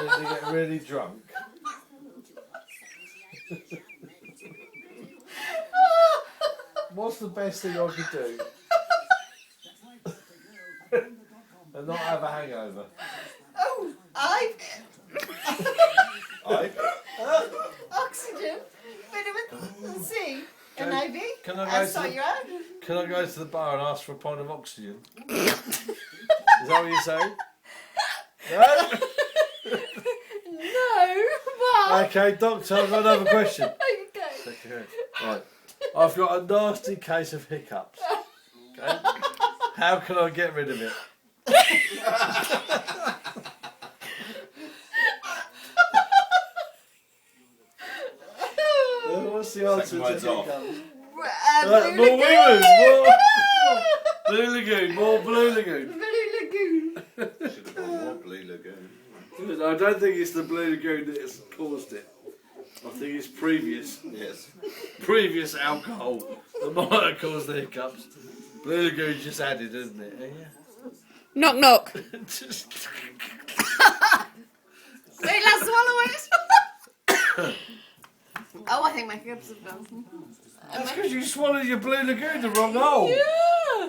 to get really drunk. What's the best thing I could do? And not have a hangover. Oh, oxygen, vitamin C, and IV. Can I go to the bar and ask for a pint of oxygen? Is that what you're saying? No? No, but... Okay, doctor, I've got another question. Okay. Right. I've got a nasty case of hiccups. Okay? How can I get rid of it? What's the answer to hiccups? More women! Blue Lagoon! More Blue Lagoon! Blue Lagoon. Should have gone more Blue Lagoon. I don't think it's the Blue Lagoon that has caused it. I think it's previous Yes. alcohol that might have caused the hiccups. Blue Lagoon's just added, isn't it? Yeah. Knock knock. Just... Wait, let's swallow it. Oh, I think my hiccups have gone. That's because you swallowed your Blue Lagoon the wrong hole. Yeah.